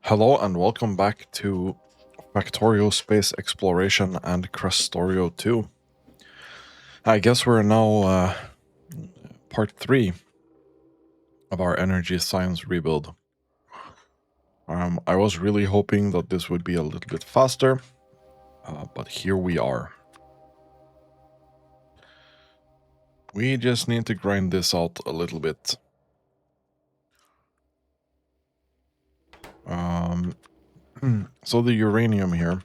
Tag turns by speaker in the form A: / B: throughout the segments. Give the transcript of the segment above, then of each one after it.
A: Hello and welcome back to Factorio Space Exploration and Krastorio 2. I guess we're now part 3 of our energy science rebuild. I was really hoping that this would be a little bit faster, but here we are. We just need to grind this out a little bit. So the uranium here,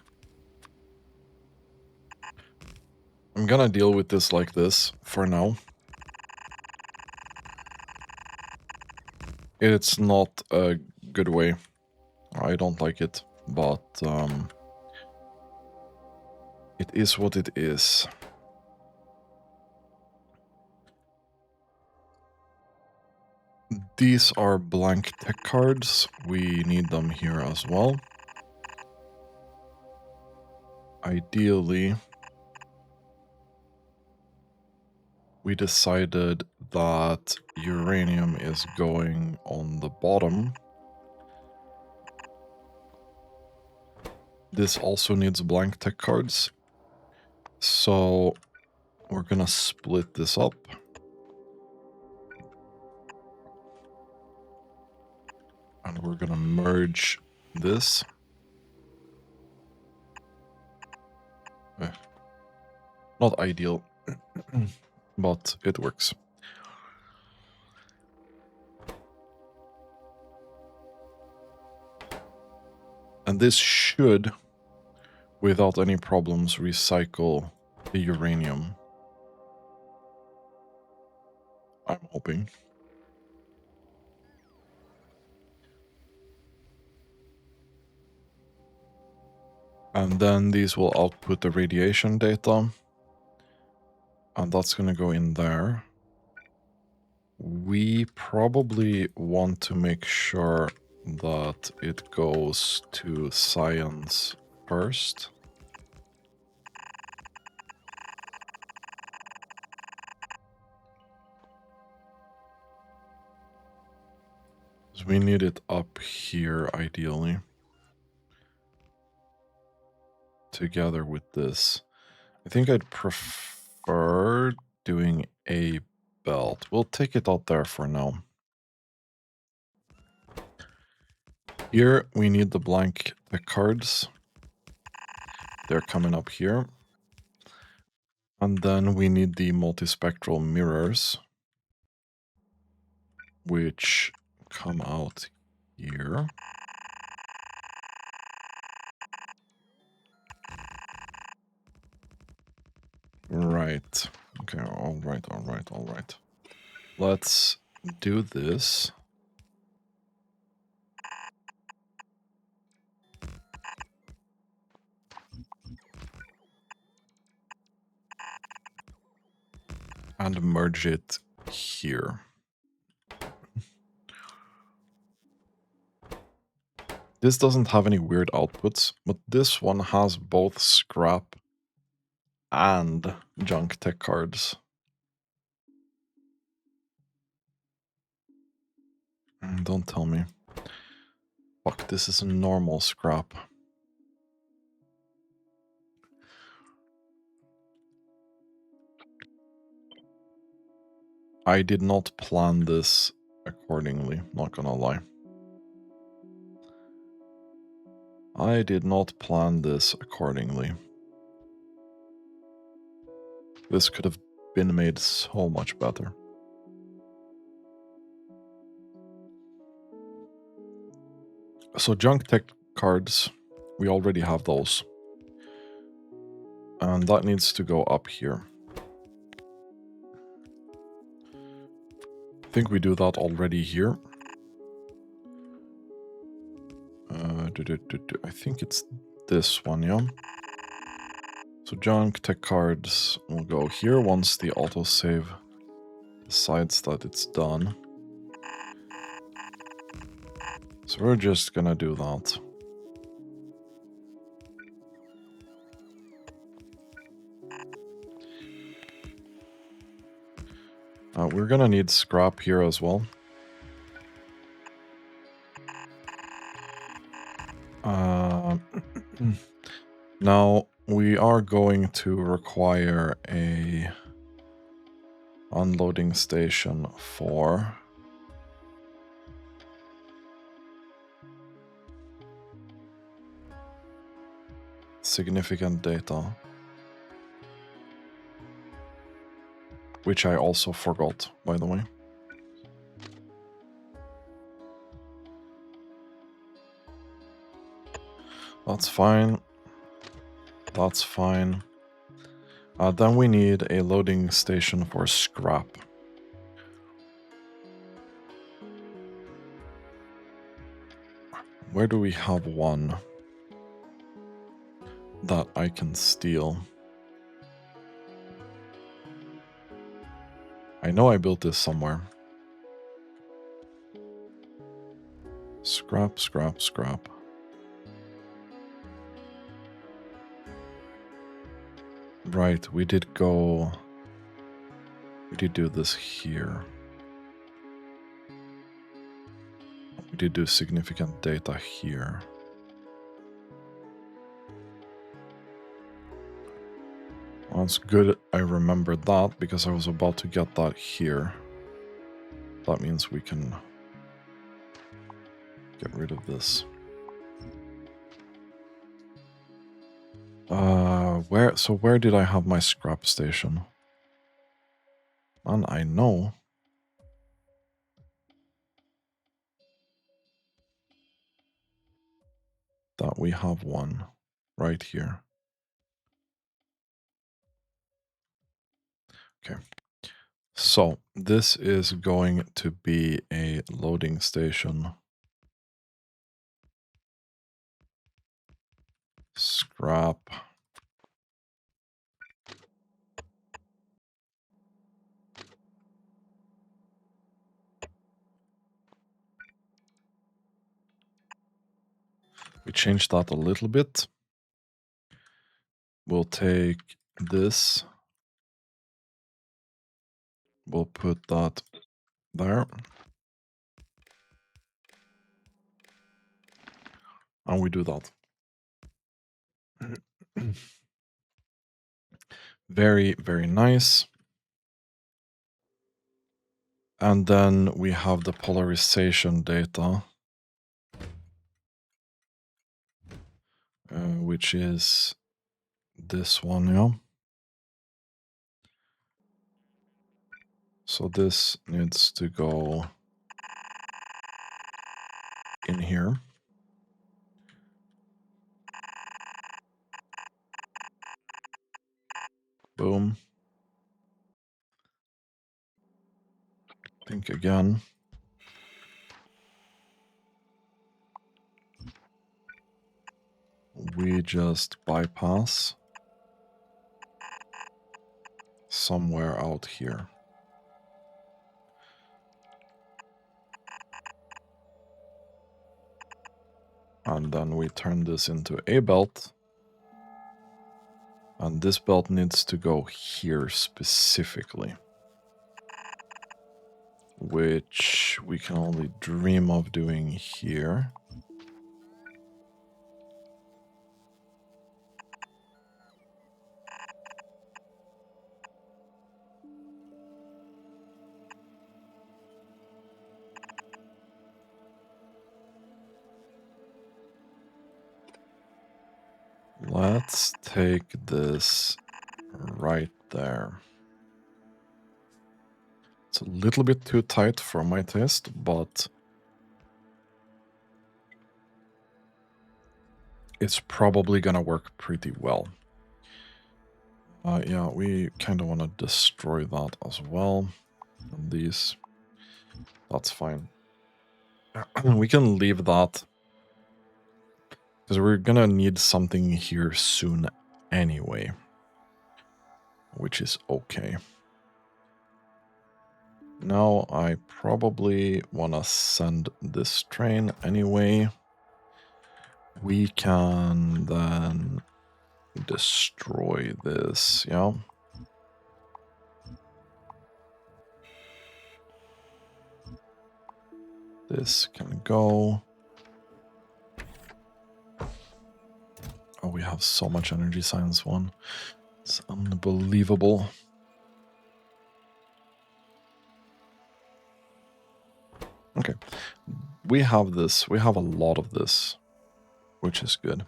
A: I'm gonna deal with this like this for now. It's not a good way. I don't like it, but it is what it is. These are blank tech cards. We need them here as well. Ideally, we decided that uranium is going on the bottom. This also needs blank tech cards. So we're gonna split this up. And we're gonna merge this. Not ideal, but it works. And this should, without any problems, recycle the uranium. I'm hoping. And then these will output the radiation data. And that's going to go in there. We probably want to make sure that it goes to science first. So we need it up here, ideally. Together with this. I think I'd prefer doing a belt. We'll take it out there for now. Here we need the blank cards. They're coming up here. And then we need the multispectral mirrors, which come out here. Right. Okay, all right. Let's do this. And merge it here. This doesn't have any weird outputs, but this one has both scrap and junk tech cards. Don't tell me. Fuck, this is normal scrap. I did not plan this accordingly, not gonna lie. I did not plan this accordingly. This could have been made so much better. So junk tech cards, we already have those. And that needs to go up here. I think we do that already here. I think it's this one, yeah. So junk tech cards will go here once the autosave decides that it's done. So we're just gonna do that. We're gonna need scrap here as well. Now we are going to require a unloading station for significant data, which I also forgot, by the way. That's fine. That's fine. Then we need a loading station for scrap. Where do we have one that I can steal? I know I built this somewhere. Scrap, scrap, scrap. Right, we did go... We did do this here. We did do significant data here. Well, it's good I remembered that, because I was about to get that here. That means we can get rid of this. Where did I have my scrap station? And I know that we have one right here. Okay. So this is going to be a loading station. Scrap. We changed that a little bit. We'll take this. We'll put that there. And we do that. Very, very nice. And then we have the polarization data, which is this one, yeah. So this needs to go in here. Boom. Think again. We just bypass somewhere out here. And then we turn this into a belt. And this belt needs to go here specifically, which we can only dream of doing here. Let's take this right there. It's a little bit too tight for my taste, but it's probably gonna work pretty well. Yeah, we kind of want to destroy that as well. And these, that's fine. We can leave that, because we're gonna need something here soon anyway, which is okay. Now I probably want to send this train anyway. We can then destroy this, yeah. This can go. we have so much energy science 1. It's unbelievable. Okay. We have this. We have a lot of this, which is good.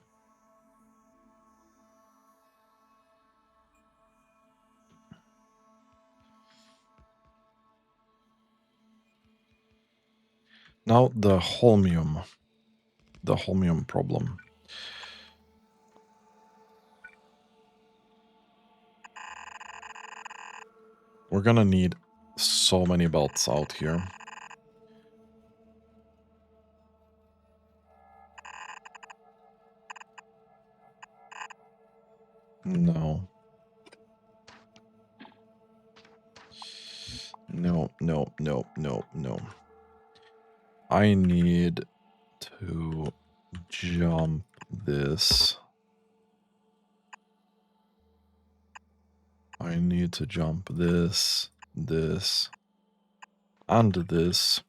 A: Now the holmium. The holmium problem. We're gonna need so many belts out here. No. No, no, no, no, no. I need to jump this. I need to jump this, this, and this.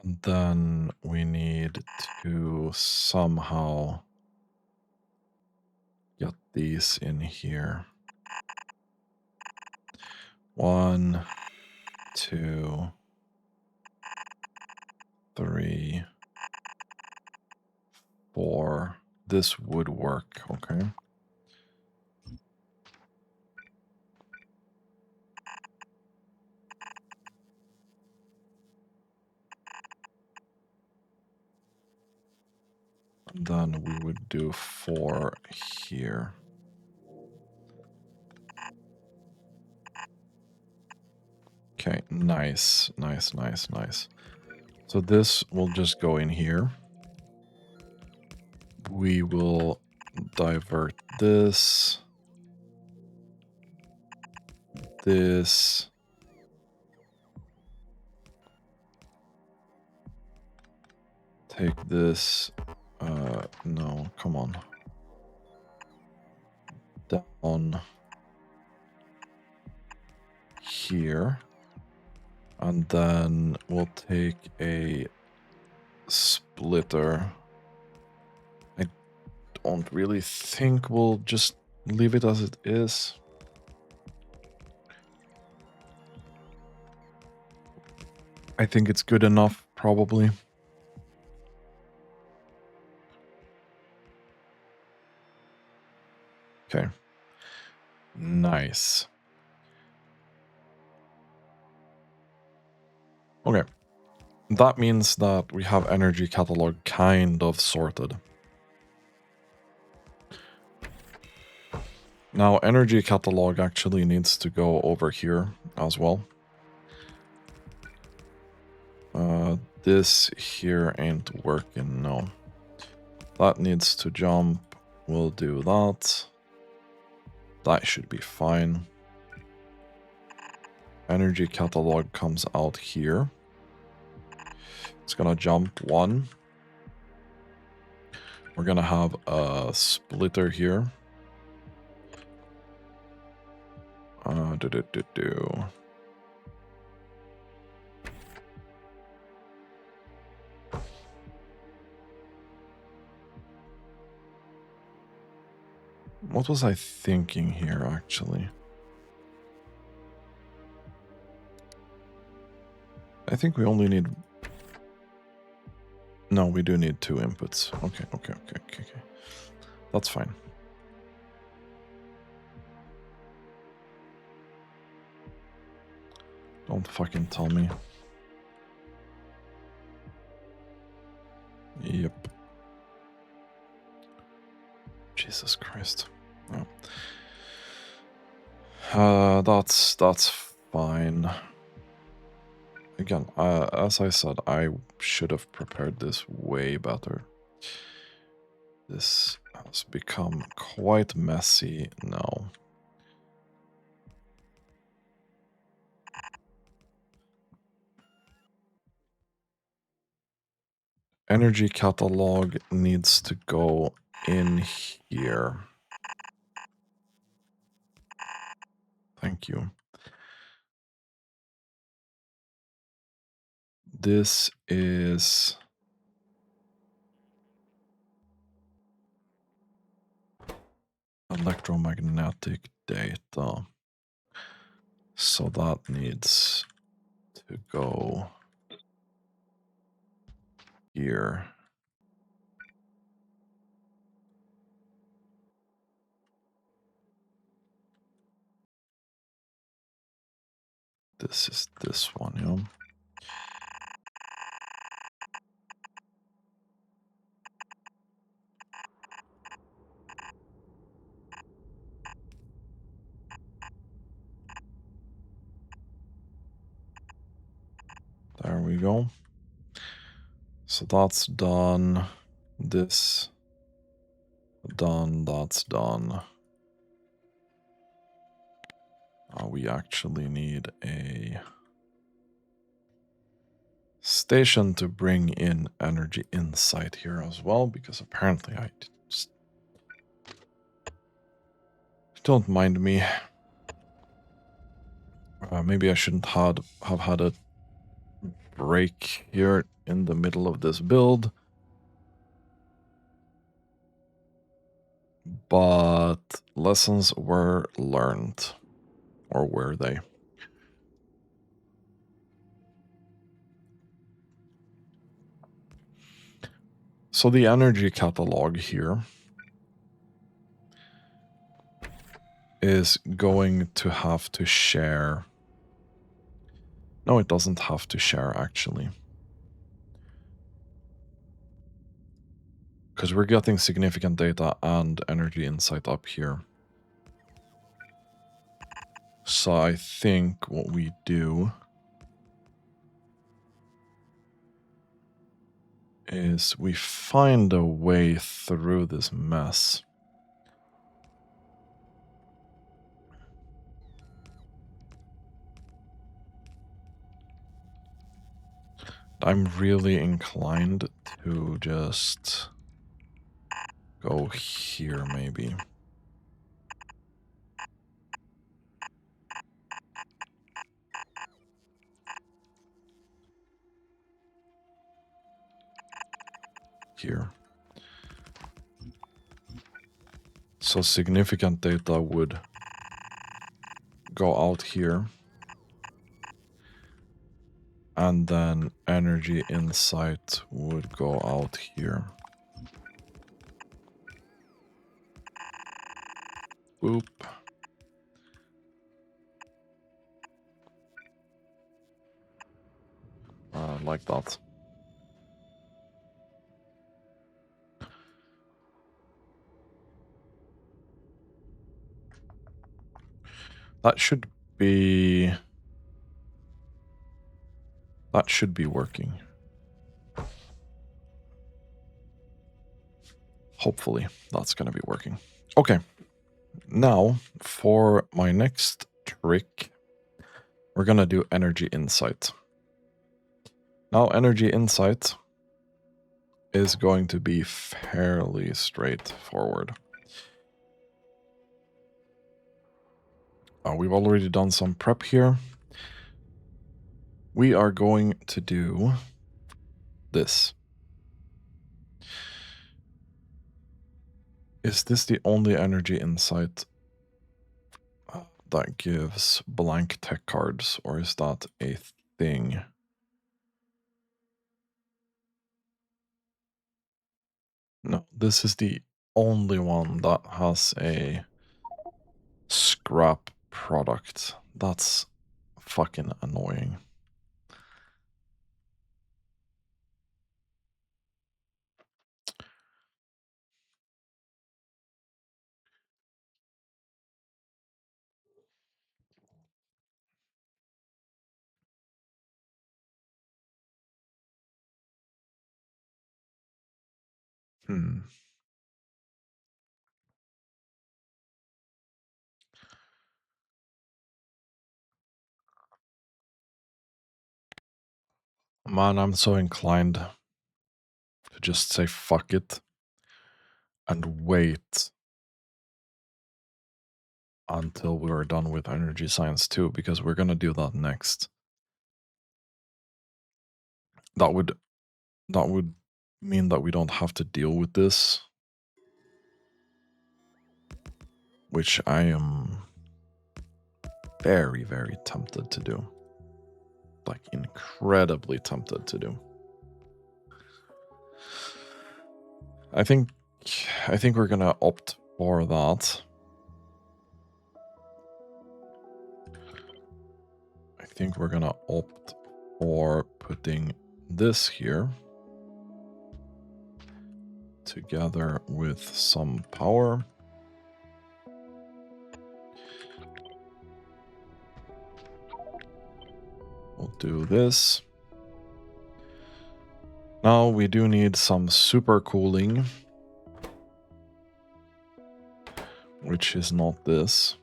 A: And then we need to somehow get these in here. 1, 2, 3, 4. This would work, okay? And then we would do 4 here. Okay, nice, nice, nice, nice. So this will just go in here. We will divert this, this, take this, no, come on, down here, and then we'll take a splitter. I don't really think we'll just leave it as it is. I think it's good enough, probably. Okay. Nice. Okay. That means that we have energy catalog kind of sorted. Now, energy catalog actually needs to go over here as well. This here ain't working, no. That needs to jump. We'll do that. That should be fine. Energy catalog comes out here. It's gonna jump 1. We're gonna have a splitter here. What was I thinking here, actually? I think we only need... No, we do need 2 inputs. Okay. That's fine. Don't fucking tell me. Yep. Jesus Christ. No. That's fine. Again, as I said, I should have prepared this way better. This has become quite messy now. Energy catalog needs to go in here. Thank Thank you. This is electromagnetic data. So that needs to go here. This is this one, yeah. There we go. So that's done. This done. That's done. We actually need a station to bring in energy insight here as well, because apparently I just don't mind me. Maybe I shouldn't have had a break here in the middle of this build. But lessons were learned. Or were they? So the energy catalog here is going to have to share. No, it doesn't have to share, actually. Because we're getting significant data and energy insight up here. So I think what we do is we find a way through this mess. I'm really inclined to just go here, maybe. Here. So significant data would go out here. And then energy insight would go out here. Boop. Like that. That should be working. Hopefully, that's going to be working. Okay. Now, for my next trick, we're going to do energy insight. Now, energy insight is going to be fairly straightforward. We've already done some prep here. We are going to do this. Is this the only energy insight that gives blank tech cards, or is that a thing? No, this is the only one that has a scrap product. That's fucking annoying. Man, I'm so inclined to just say fuck it and wait until we're done with energy science 2, because we're going to do that next. That would mean that we don't have to deal with this, which I am very, very tempted to do. Like, incredibly tempted to do. I think we're gonna opt for that. I think we're gonna opt for putting this here together with some power. We'll do this. Now we do need some super cooling, which is not this,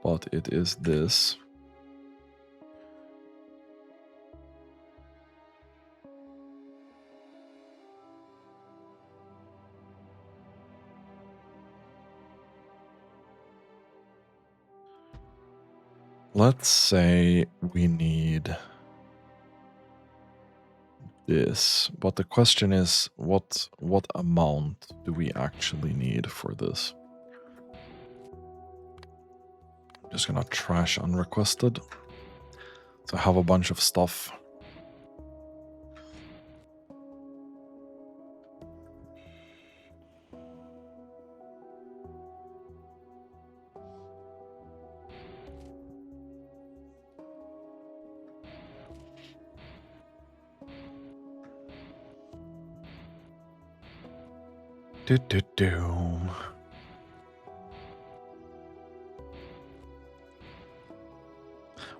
A: but it is this. Let's say we need this, but the question is, what amount do we actually need for this? Just gonna trash unrequested to have a bunch of stuff.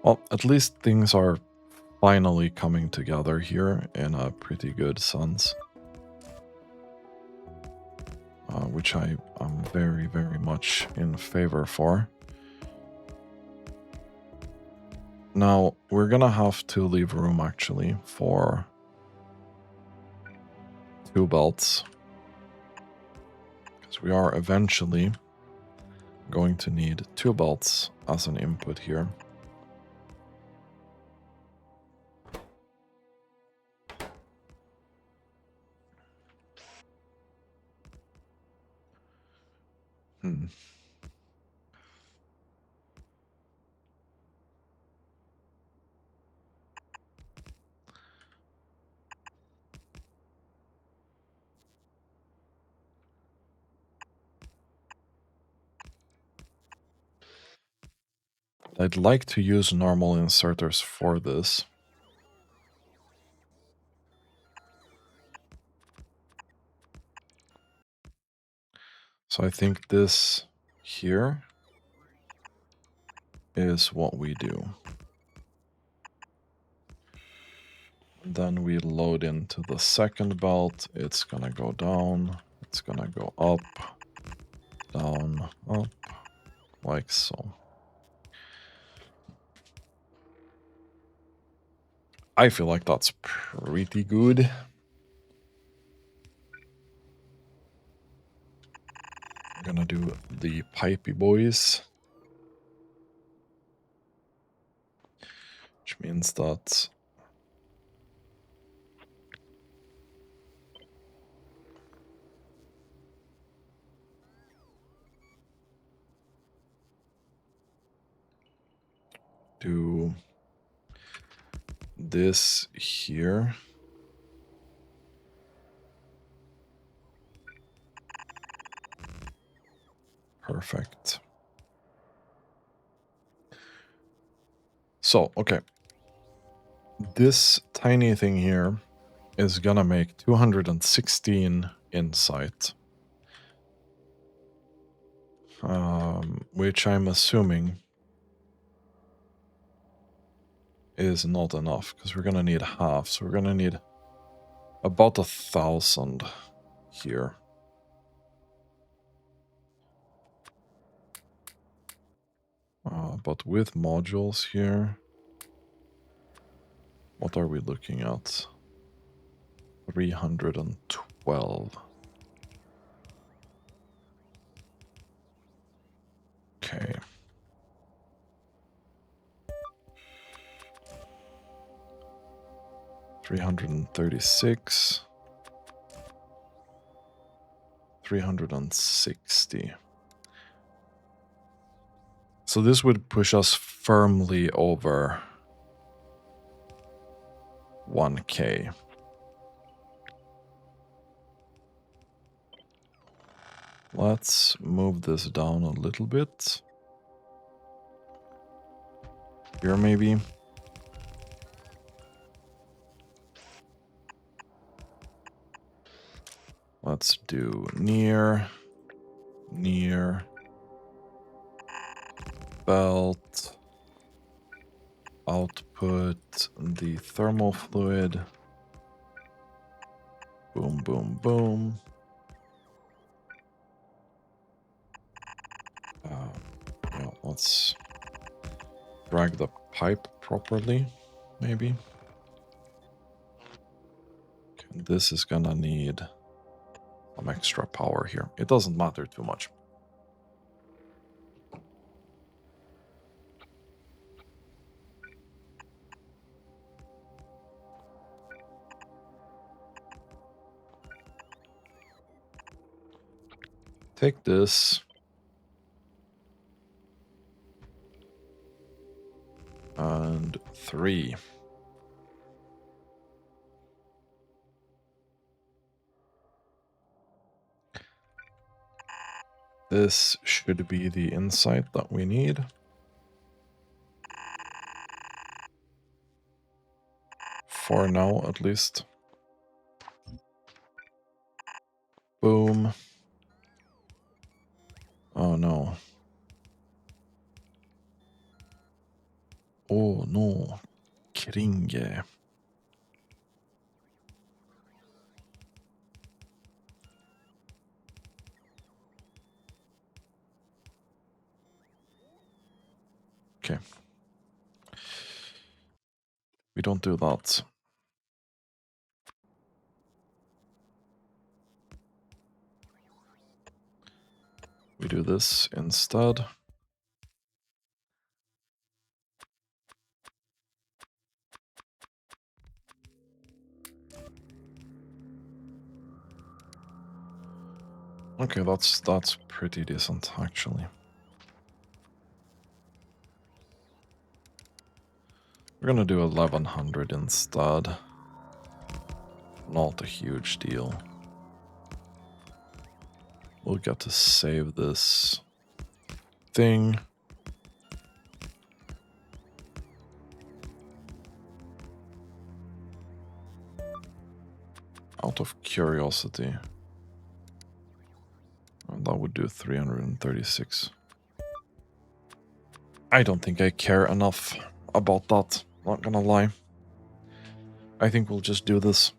A: Well, at least things are finally coming together here in a pretty good sense. Which I am very, very much in favor for. Now, we're gonna have to leave room, actually, for 2 belts. Because we are eventually going to need 2 belts as an input here. I'd like to use normal inserters for this. So I think this here is what we do. Then we load into the second belt. It's gonna go down. It's gonna go up, down, up, like so. I feel like that's pretty good. I'm gonna do the pipey boys. Which means that do this here. Perfect. So, okay. This tiny thing here is gonna make 216 insight. Which I'm assuming is not enough, because we're gonna need half, so we're gonna need about 1,000 here. But with modules here, what are we looking at? 312. 336. 360. So this would push us firmly over 1K. Let's move this down a little bit. Here maybe. Let's do near, belt, output, the thermal fluid. Boom, boom, boom. Yeah, let's drag the pipe properly, maybe. Okay, this is gonna need some extra power here. It doesn't matter too much. Take this. And 3. This should be the insight that we need. For now, at least. Boom. Oh no. Oh no. Kringe. Okay. We don't do that. We do this instead. Okay, that's pretty decent actually. We're gonna do 1100 instead. Not a huge deal. We'll get to save this thing. Out of curiosity. And that would do 336. I don't think I care enough about that, not gonna lie. I think we'll just do this.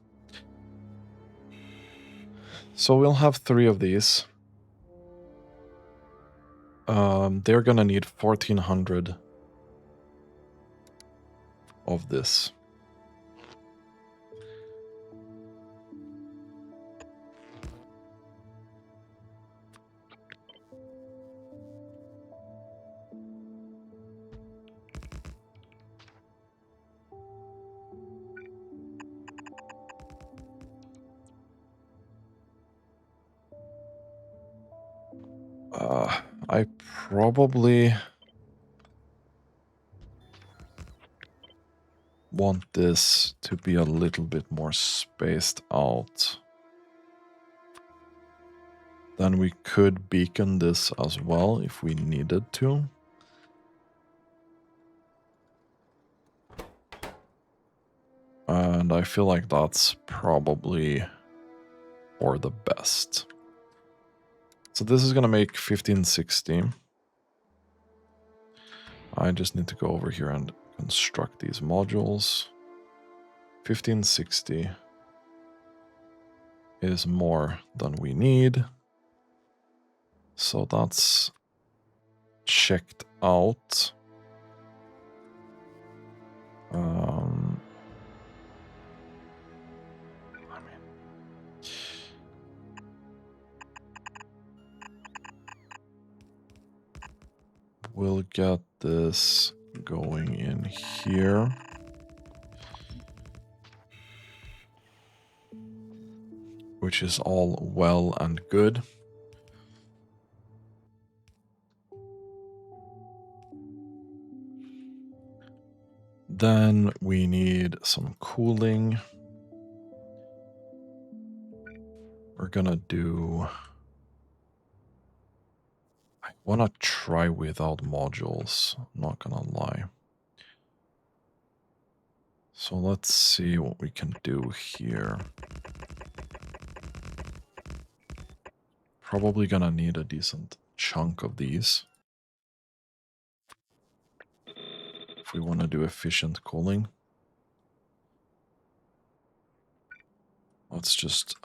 A: So we'll have 3 of these. They're gonna need 1400 of this. I probably want this to be a little bit more spaced out. Then we could beacon this as well if we needed to. And I feel like that's probably for the best. So this is going to make 1560. I just need to go over here and construct these modules. 1560 is more than we need. So that's checked out. We'll get this going in here. which is all well and good. Then we need some cooling. We're gonna do... I wanna try without modules, not gonna lie. So let's see what we can do here. Probably gonna need a decent chunk of these if we want to do efficient cooling. Let's just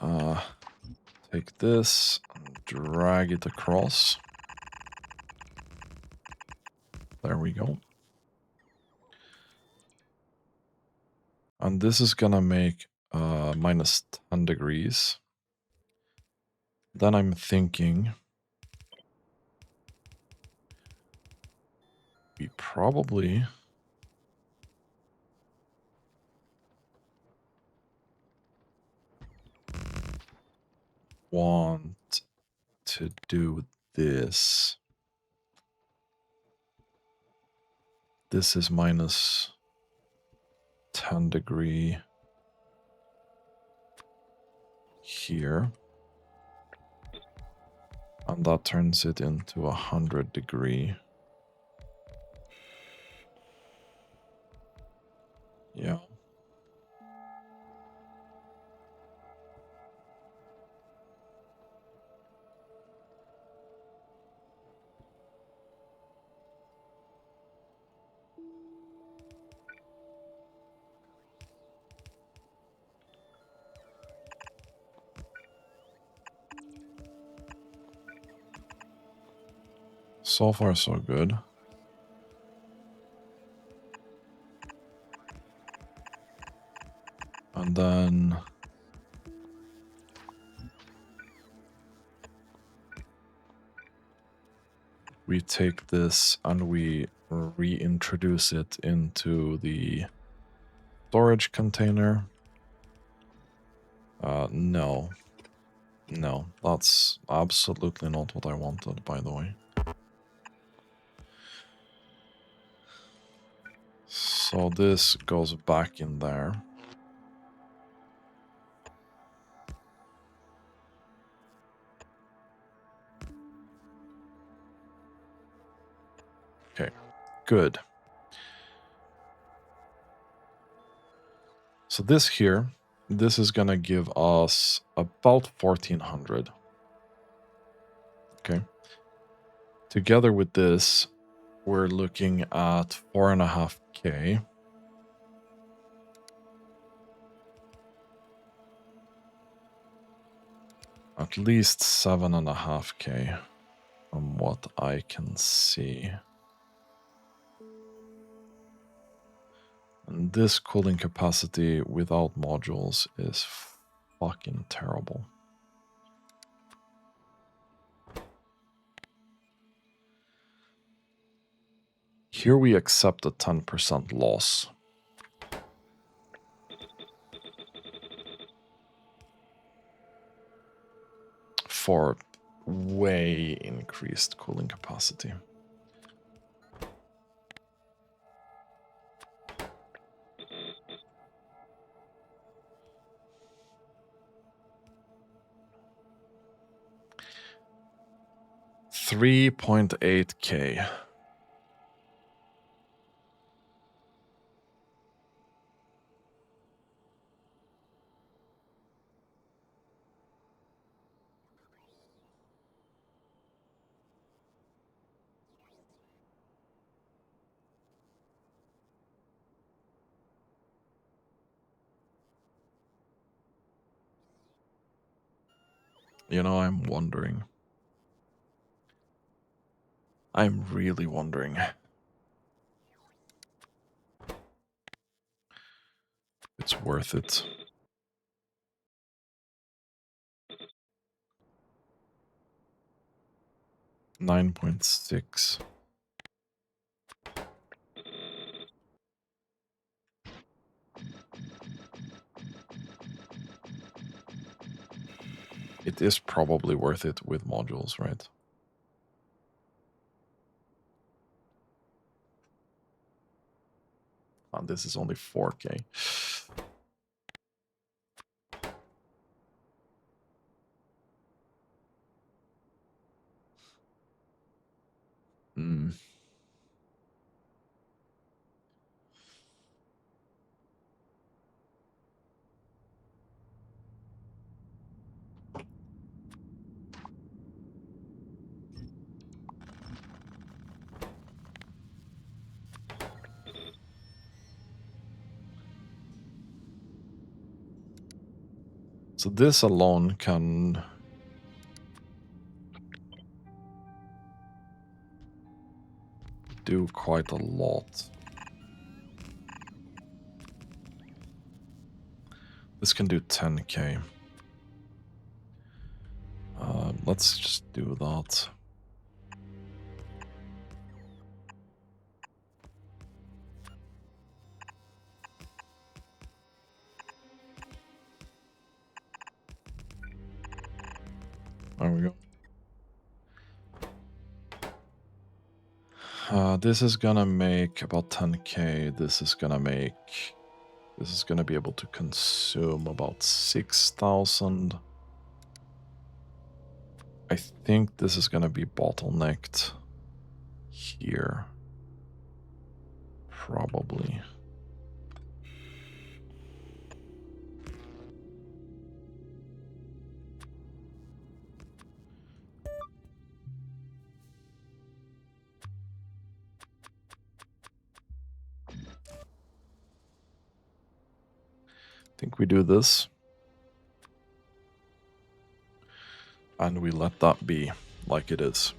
A: take this and drag it across. There we go. And this is gonna make minus 10 degrees. Then I'm thinking we probably want to do this. This is minus 10 degree here. And that turns it into 100 degree. Yeah. So far, so good. And then we take this and we reintroduce it into the storage container. No. No, that's absolutely not what I wanted, by the way. So this goes back in there. Okay, good. So this here, this is gonna give us about 1400. Okay. Together with this, we're looking at 4.5K. At least 7.5K from what I can see. And this cooling capacity without modules is fucking terrible. Here we accept a 10% loss. For way increased cooling capacity. $3.8K. You know, I'm wondering. I'm really wondering. It's worth it. $9.6. it is probably worth it with modules, right? Oh, this is only 4K. Hmm. So this alone can do quite a lot. This can do 10K. Let's just do that. There we go. This is gonna make about 10K. This is gonna be able to consume about 6,000. I think this is gonna be bottlenecked here. Probably. I think we do this. And we let that be like it is.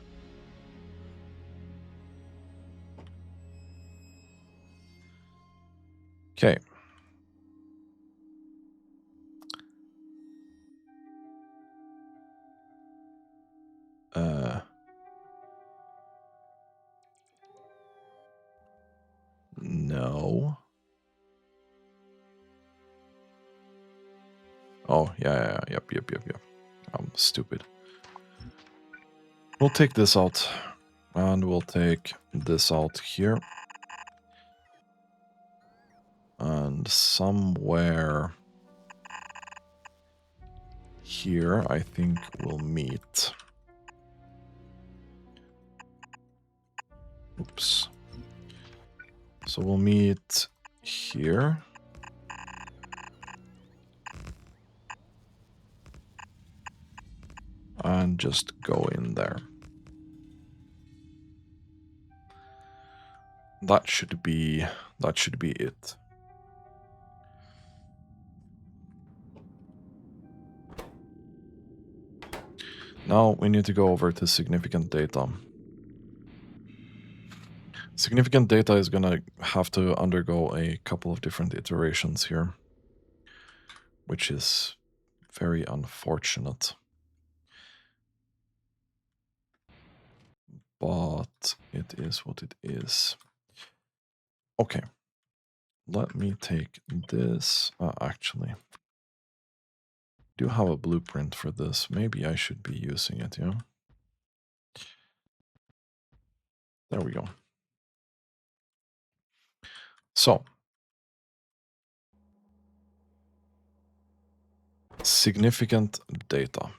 A: Okay. No. Oh, yeah, yep. I'm stupid. We'll take this out. And we'll take this out here. And somewhere here, I think we'll meet. Oops. So we'll meet here. And just go in there. That should be it. Now we need to go over to significant data. Significant data is gonna have to undergo a couple of different iterations here, which is very unfortunate. But it is what it is. Okay. Let me take this. Actually, I do have a blueprint for this. Maybe I should be using it, yeah? There we go. So, significant data.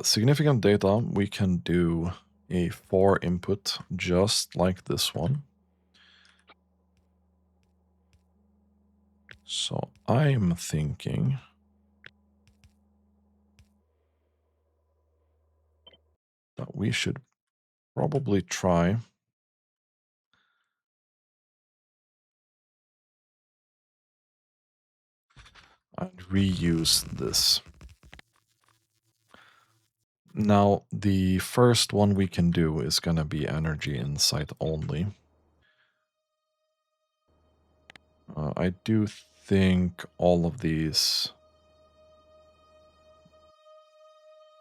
A: Significant data, we can do a 4 input just like this one. So I'm thinking that we should probably try and reuse this. Now, the first one we can do is going to be energy insight only. I do think all of these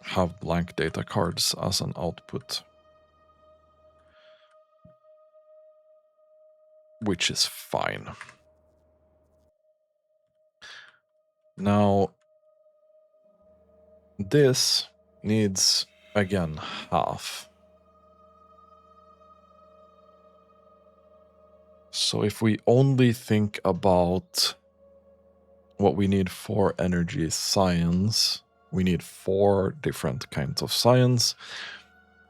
A: have blank data cards as an output, which is fine. Now, This needs, again, half. So if we only think about what we need for energy science, we need 4 different kinds of science.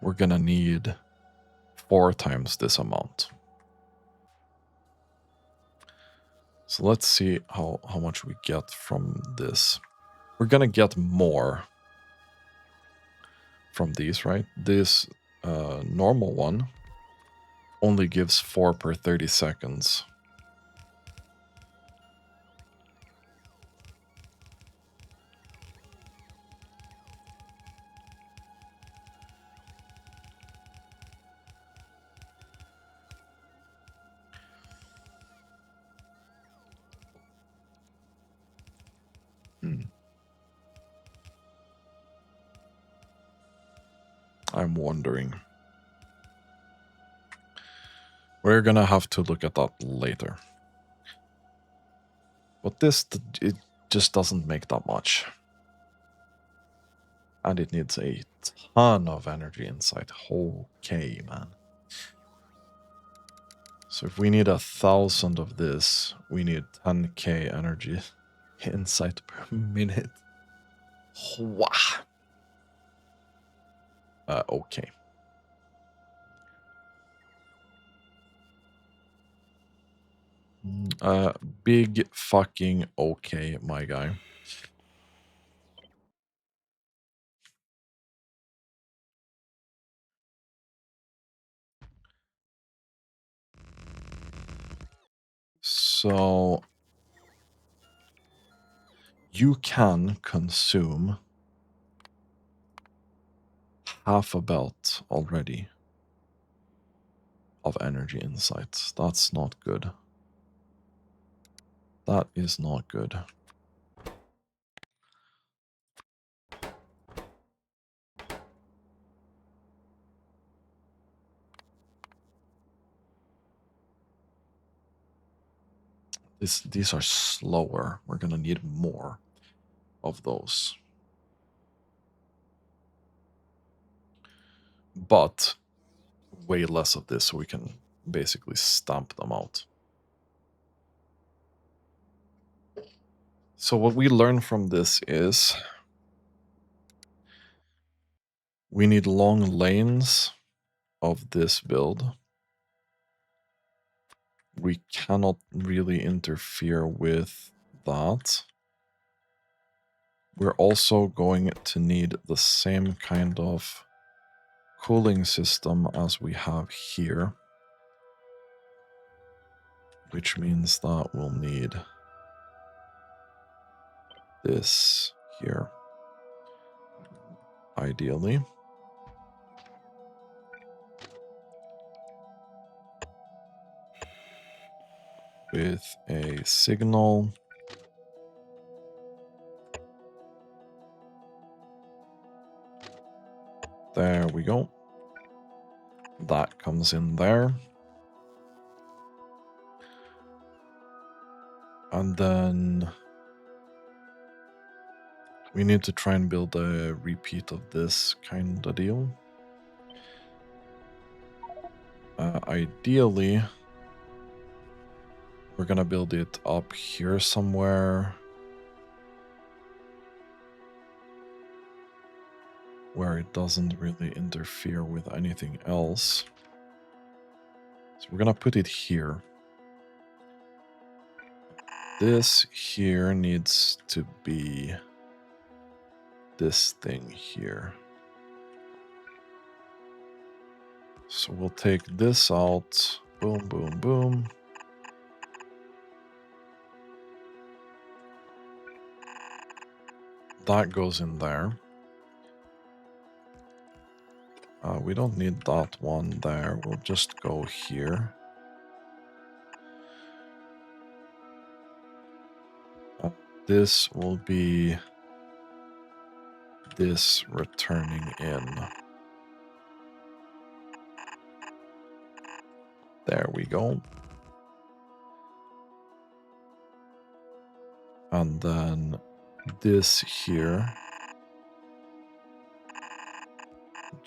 A: We're gonna need 4 times this amount. So let's see how much we get from this. We're gonna get more from these, right? This normal one only gives 4 per 30 seconds. I'm wondering. We're gonna have to look at that later. But this, it just doesn't make that much. And it needs a ton of energy inside. Okay, man. So if we need 1,000 of this, we need 10k energy insight per minute. Wow. Okay. Big fucking okay, my guy. So you can consume half a belt already of energy insights. That's not good. That is not good. These are slower. We're gonna need more of those. But way less of this so we can basically stamp them out. So what we learn from this is we need long lanes of this build. We cannot really interfere with that. We're also going to need the same kind of cooling system as we have here, which means that we'll need this here, ideally. With a signal. There we go. That comes in there. And then we need to try and build a repeat of this kind of deal. Ideally, we're gonna build it up here somewhere where it doesn't really interfere with anything else. So we're gonna put it here. This here needs to be this thing here. So we'll take this out. Boom, boom, boom. That goes in there. We don't need that one there. We'll just go here. This will be this returning in. There we go. And then this here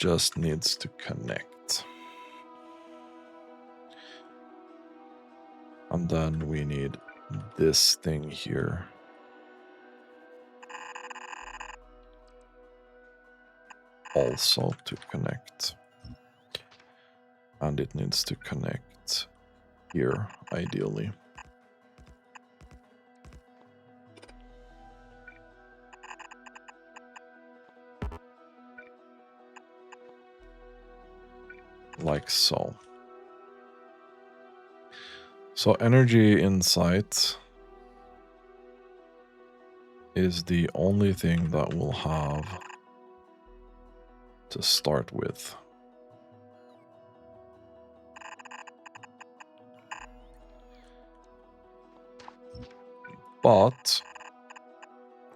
A: just needs to connect. And then we need this thing here. Also to connect. And it needs to connect here, ideally. Like so. So energy insight is the only thing that we'll have to start with. But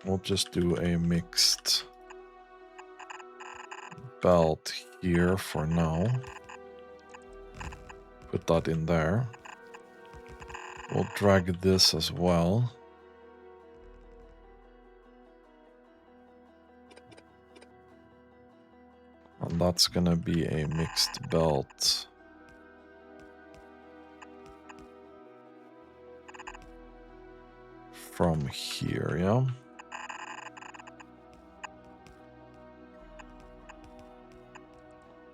A: we'll just do a mixed belt here for now. Put that in there. We'll drag this as well. And that's gonna be a mixed belt. From here, yeah?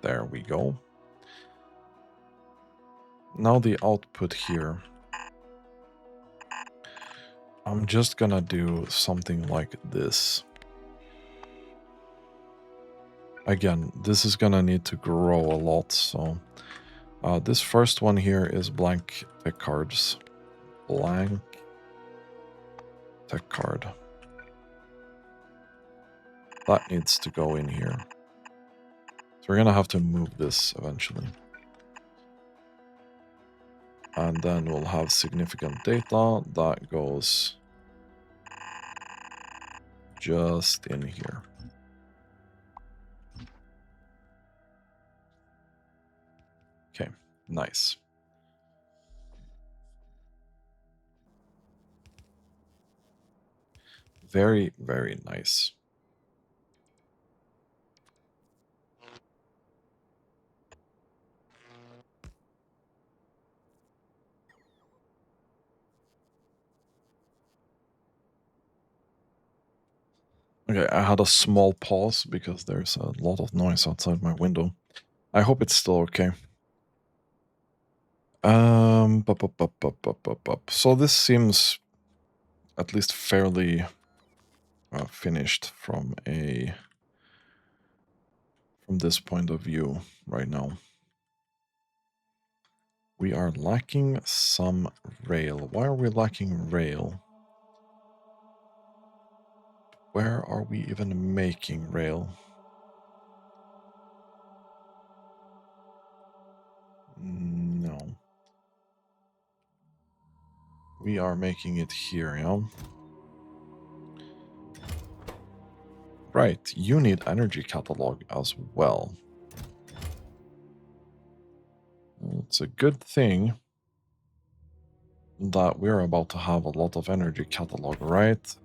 A: There we go. Now the output here. I'm just gonna do something like this. Again, this is gonna need to grow a lot, so... this first one here is blank tech cards. Blank tech card. That needs to go in here. So we're gonna have to move this eventually. And then we'll have significant data that goes just in here. Okay, nice. Very, very nice. Okay, I had a small pause because there's a lot of noise outside my window. I hope it's still okay. So this seems at least fairly finished from this point of view right now. We are lacking some rail. Why are we lacking rail? Where are we even making rail? No. We are making it here, yeah? Right, you need energy catalog as well. It's a good thing that we're about to have a lot of energy catalog, right?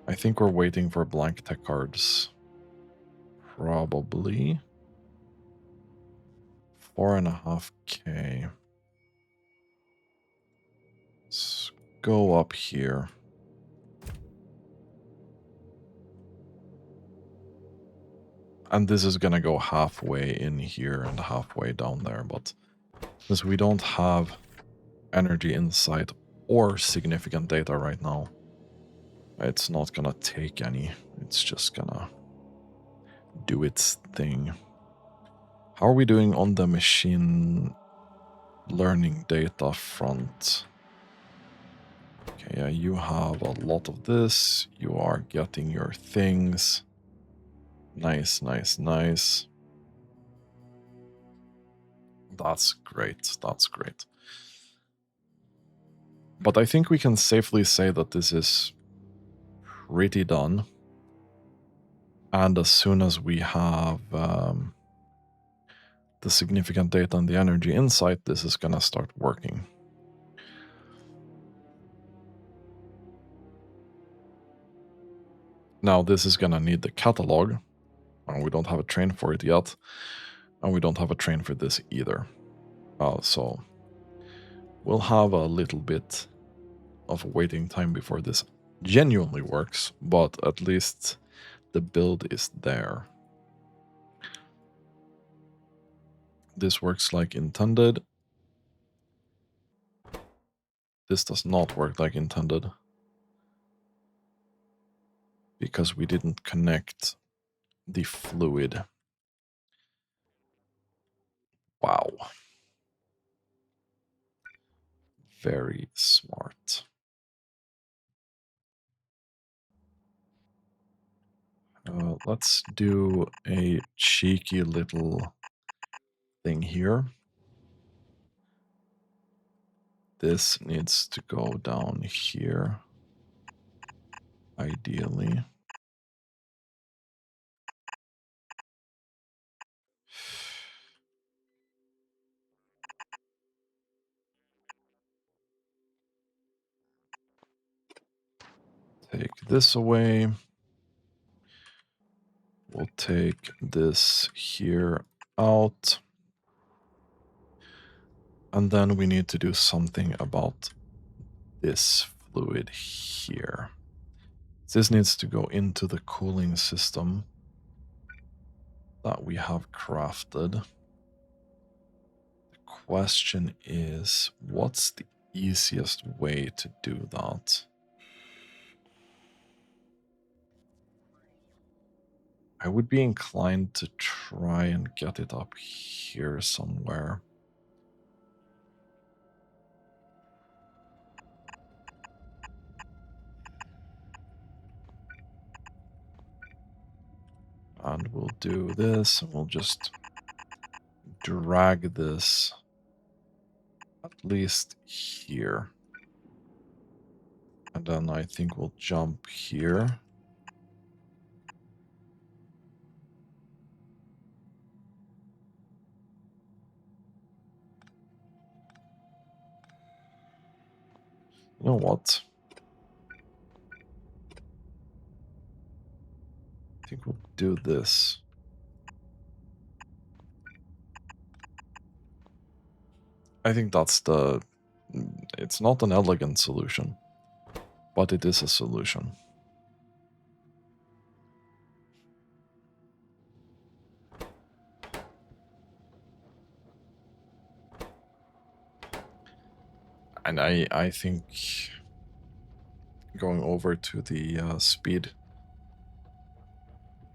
A: I think we're waiting for blank tech cards. Probably. 4.5k. Let's go up here. And this is gonna go halfway in here and halfway down there, but since we don't have energy insight or significant data right now, it's not gonna take any. It's just gonna do its thing. How are we doing on the machine learning data front? Okay, yeah, you have a lot of this. You are getting your things. Nice, nice, nice. That's great. That's great. But I think we can safely say that this is pretty done. And as soon as we have the significant data and the energy insight, this is going to start working. Now, this is going to need the catalog. And we don't have a train for it yet. And we don't have a train for this either. So we'll have a little bit of waiting time before this genuinely works, but at least the build is there. This works like intended. This does not work like intended because we didn't connect the fluid. Wow. Very smart. Let's do a cheeky little thing here. This needs to go down here, ideally. Take this away. We'll take this here out. And then we need to do something about this fluid here. This needs to go into the cooling system that we have crafted. The question is, what's the easiest way to do that? I would be inclined to try and get it up here somewhere. And we'll do this, and we'll just drag this at least here. And then I think we'll jump here. You know what? I think we'll do this. I think that's the... It's not an elegant solution, but it is a solution. And I think going over to the speed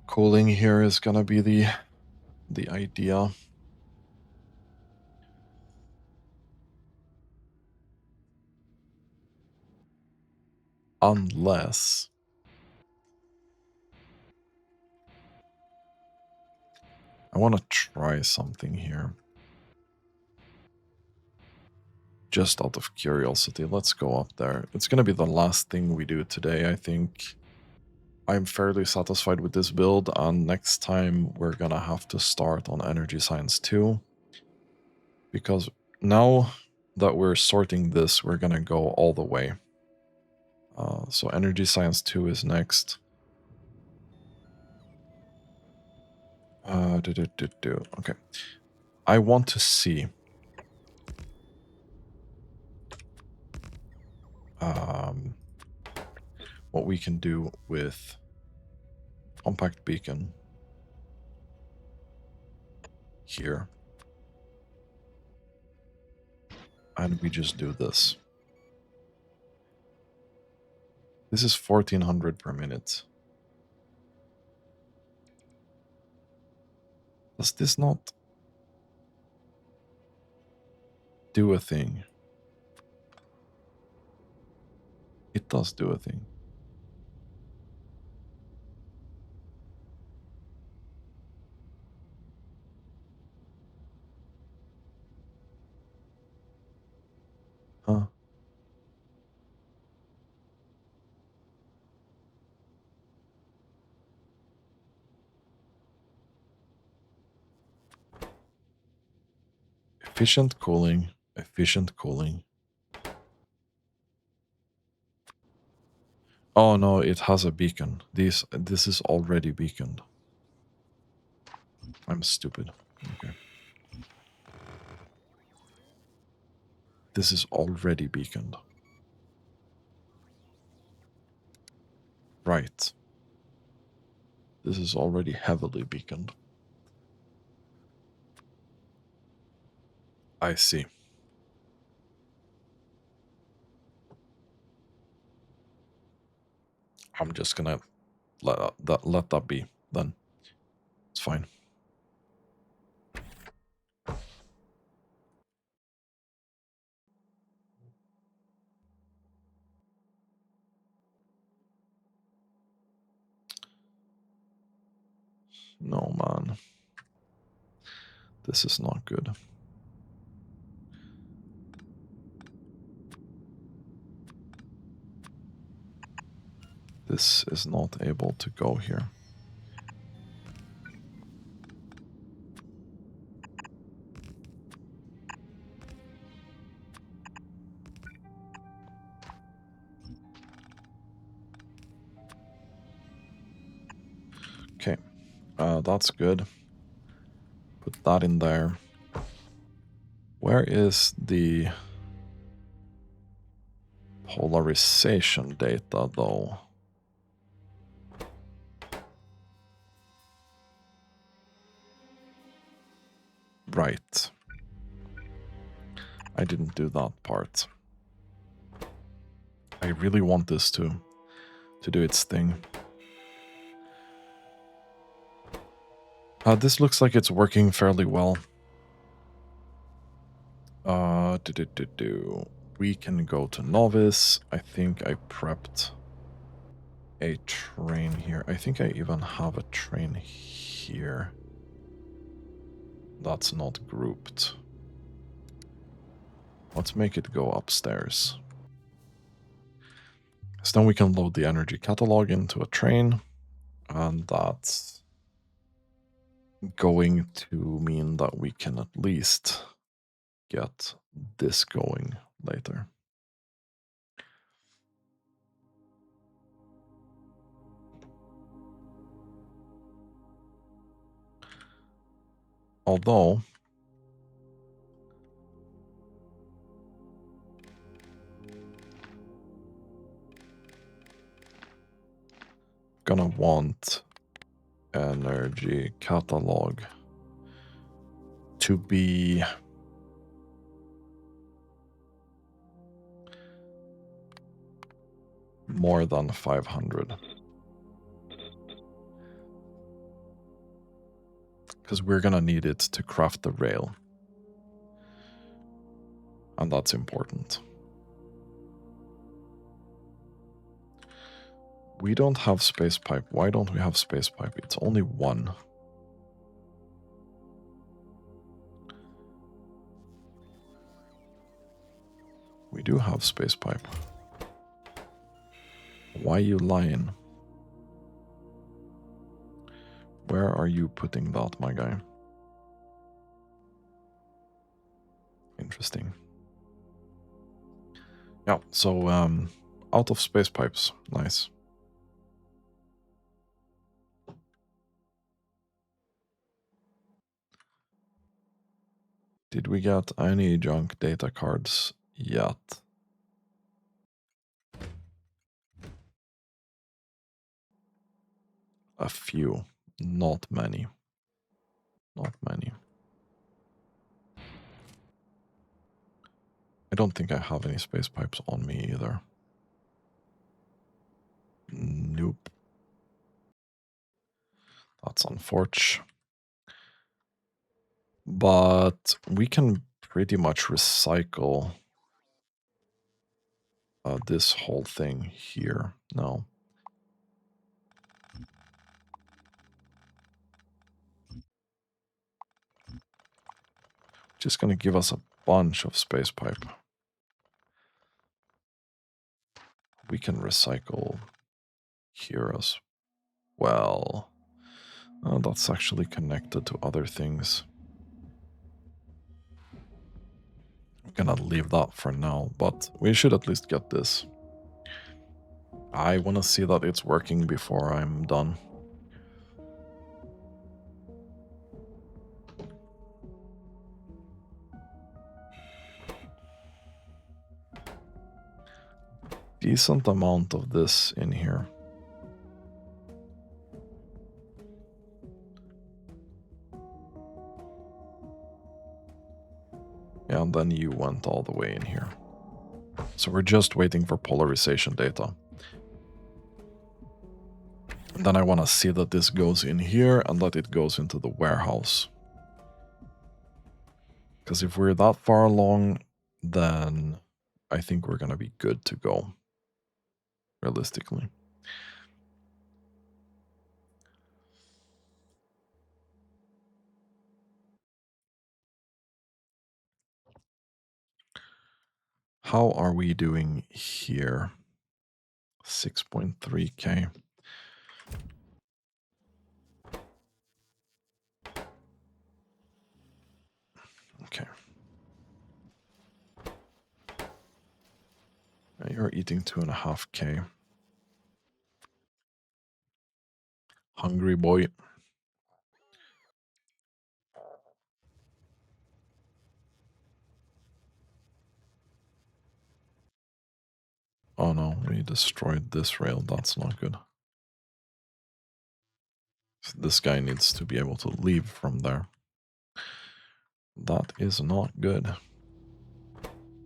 A: cooling here is gonna be the idea. Unless I want to try something here. Just out of curiosity, let's go up there. It's going to be the last thing we do today, I think. I'm fairly satisfied with this build, and next time we're going to have to start on Energy Science 2. Because now that we're sorting this, we're going to go all the way. So Energy Science 2 is next. Okay. I want to see what we can do with compact beacon here. And we just do this. This is 1400 per minute. Does this not do a thing? It does do a thing. Huh. Efficient cooling. Efficient cooling. Oh no, it has a beacon. This is already beaconed. I'm stupid. Okay. This is already beaconed. Right. This is already heavily beaconed. I see. I'm just gonna let that be then. It's fine. No, man. This is not good. This is not able to go here. Okay, that's good. Put that in there. Where is the polarization data, though? Right. I didn't do that part. I really want this to do its thing. This looks like it's working fairly well. We can go to novice. I think I prepped a train here. I think I even have a train here. That's not grouped. Let's make it go upstairs. So then we can load the energy catalog into a train. And that's going to mean that we can at least get this going later. Although, gonna want energy catalog to be more than 500. Because we're gonna need it to craft the rail. And that's important. We don't have space pipe. Why don't we have space pipe? It's only one. We do have space pipe. Why you lying? Where are you putting that, my guy? Interesting. Yeah, so out of space pipes. Nice. Did we get any junk data cards yet? A few. Not many. Not many. I don't think I have any space pipes on me either. Nope. That's unfortunate. But we can pretty much recycle this whole thing here. No. Just gonna give us a bunch of space pipe. We can recycle here as well. That's actually connected to other things. I'm gonna leave that for now, but we should at least get this. I want to see that it's working before I'm done. decent amount of this in here. Yeah, and then you went all the way in here. So we're just waiting for polarization data. And then I want to see that this goes in here and that it goes into the warehouse. Because if we're that far along, then I think we're going to be good to go, realistically. How are we doing here? 6.3K. Okay. You're eating 2.5K. Hungry boy. Oh no, we destroyed this rail. That's not good. So this guy needs to be able to leave from there. That is not good.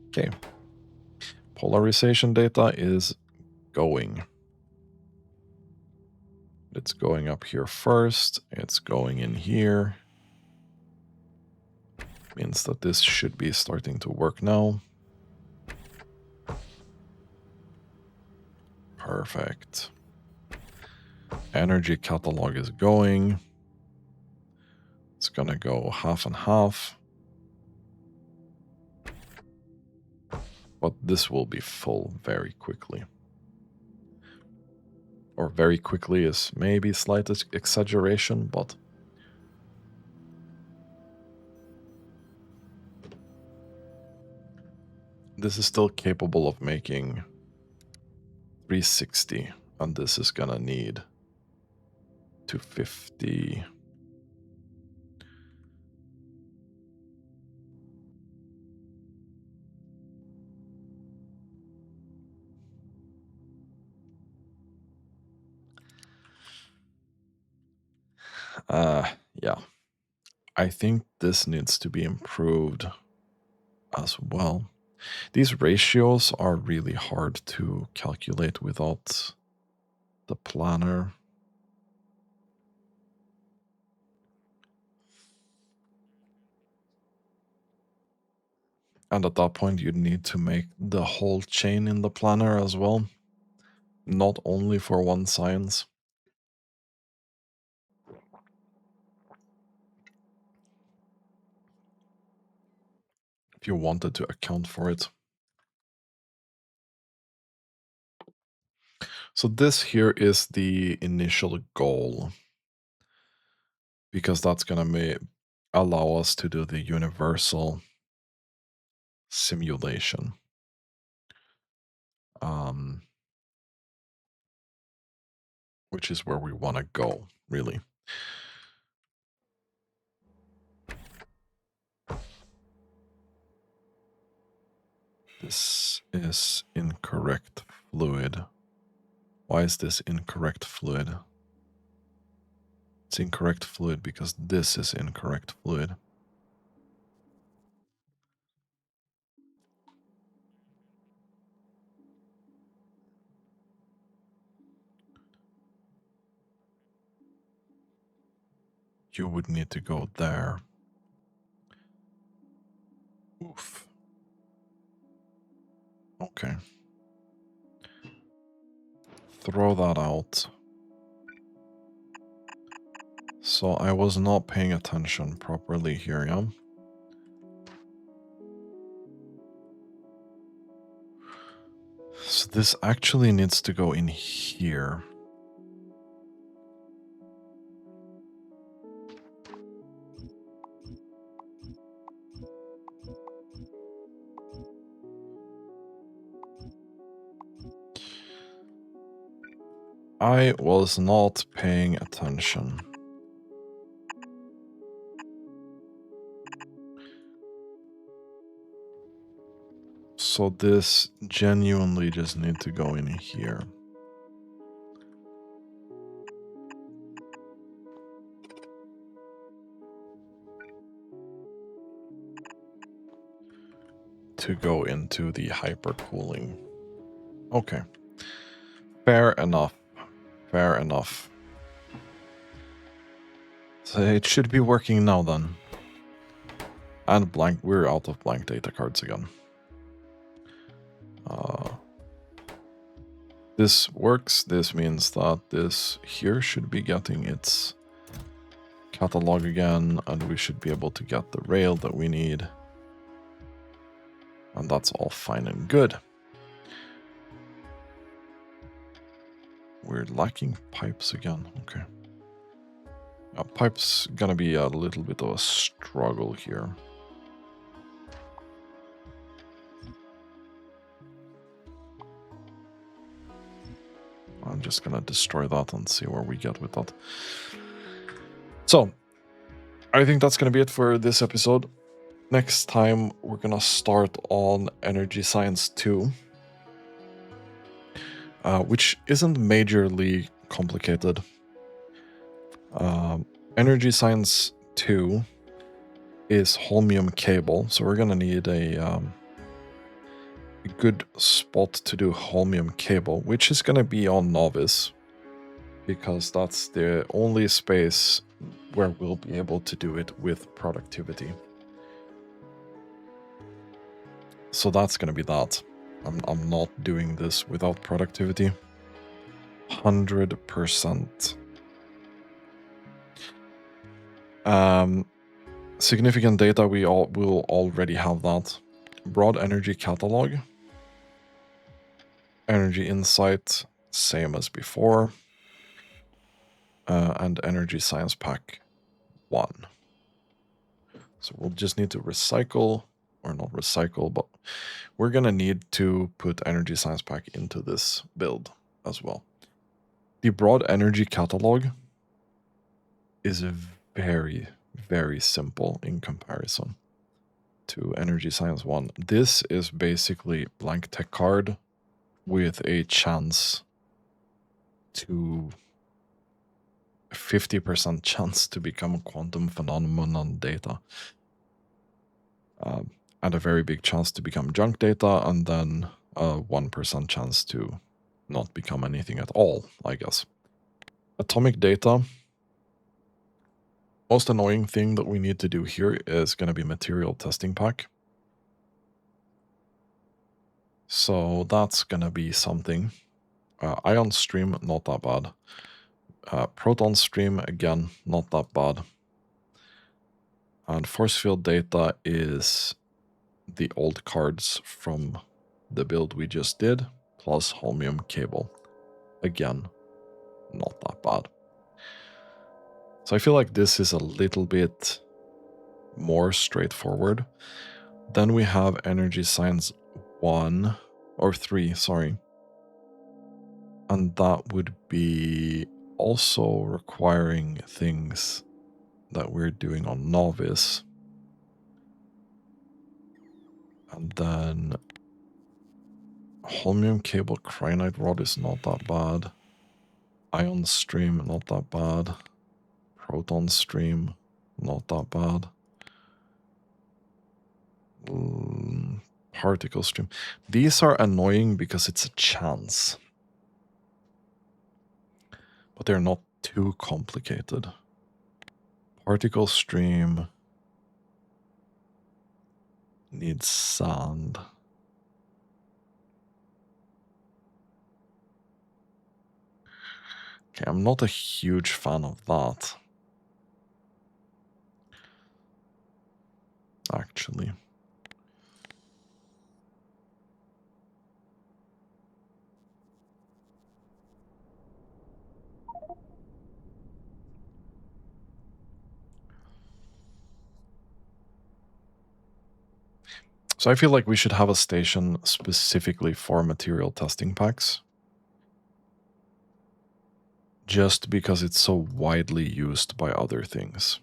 A: Okay. Polarization data is going. It's going up here first. It's going in here. Means that this should be starting to work now. Perfect. Energy catalog is going. It's gonna go half and half. But this will be full very quickly. Or very quickly is maybe slight exaggeration, but this is still capable of making 360, and this is gonna need 250. Yeah. I think this needs to be improved as well. These ratios are really hard to calculate without the planner. And at that point, you'd need to make the whole chain in the planner as well, not only for one science. If you wanted to account for it. So this here is the initial goal, because that's going to allow us to do the universal simulation. Which is where we want to go, really. This is incorrect fluid. Why is this incorrect fluid? It's incorrect fluid because this is incorrect fluid. You would need to go there. Oof. Okay. Throw that out. So I was not paying attention properly here, yeah? So this actually needs to go in here. I was not paying attention. So this genuinely just need to go in here. To go into the hypercooling. Okay. Fair enough. Fair enough. So it should be working now then. And blank, we're out of blank data cards again. This works. This means that this here should be getting its catalog again, and we should be able to get the rail that we need. And that's all fine and good. We're lacking pipes again. Okay. Pipes gonna be a little bit of a struggle here. I'm just gonna destroy that and see where we get with that. So, I think that's gonna be it for this episode. Next time, we're gonna start on Energy Science 2. Which isn't majorly complicated. Energy Science 2 is holmium cable, so we're gonna need a good spot to do holmium cable, which is gonna be on Novice, because that's the only space where we'll be able to do it with productivity. So that's gonna be that. I'm not doing this without productivity. 100%. Significant data, we will already have that. Broad energy catalog. Energy insight, same as before. And energy science pack 1. So we'll just need to recycle, or not recycle, but we're gonna need to put energy science pack into this build as well. The broad energy catalog is very, very simple in comparison to Energy Science 1. This is basically blank tech card with a chance to 50% chance to become a quantum phenomenon data. And a very big chance to become junk data, and then a 1% chance to not become anything at all, I guess. Atomic data. Most annoying thing that we need to do here is going to be material testing pack. So that's going to be something. Ion stream, not that bad. Proton stream, again, not that bad. And force field data is the old cards from the build we just did, plus holmium cable. Again, not that bad. So I feel like this is a little bit more straightforward. Then we have Energy Science 1, or 3, sorry. And that would be also requiring things that we're doing on Novice. And then holmium cable cyanide rod is not that bad. Ion stream, not that bad. Proton stream, not that bad. Particle stream. These are annoying because it's a chance. But they're not too complicated. Particle stream needs sand. Okay, I'm not a huge fan of that. Actually. So I feel like we should have a station specifically for material testing packs. Just because it's so widely used by other things.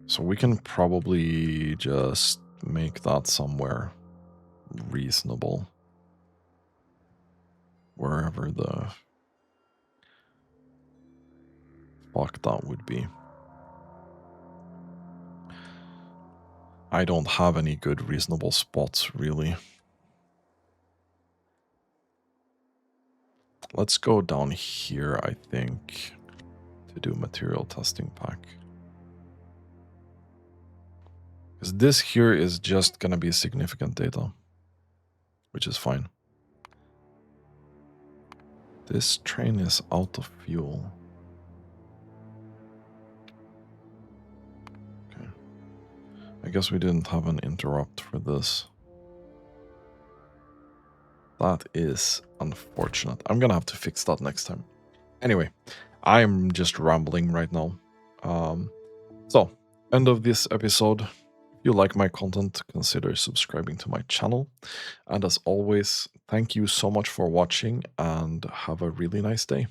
A: So we can probably just make that somewhere. reasonable. Wherever the fuck that would be. I don't have any good reasonable spots, really. Let's go down here, I think, to do material testing pack. Because this here is just going to be significant data, which is fine. This train is out of fuel. Okay. I guess we didn't have an interrupt for this. That is unfortunate. I'm going to have to fix that next time. Anyway, I'm just rambling right now. So, end of this episode. If you like my content, consider subscribing to my channel. And as always, thank you so much for watching and have a really nice day.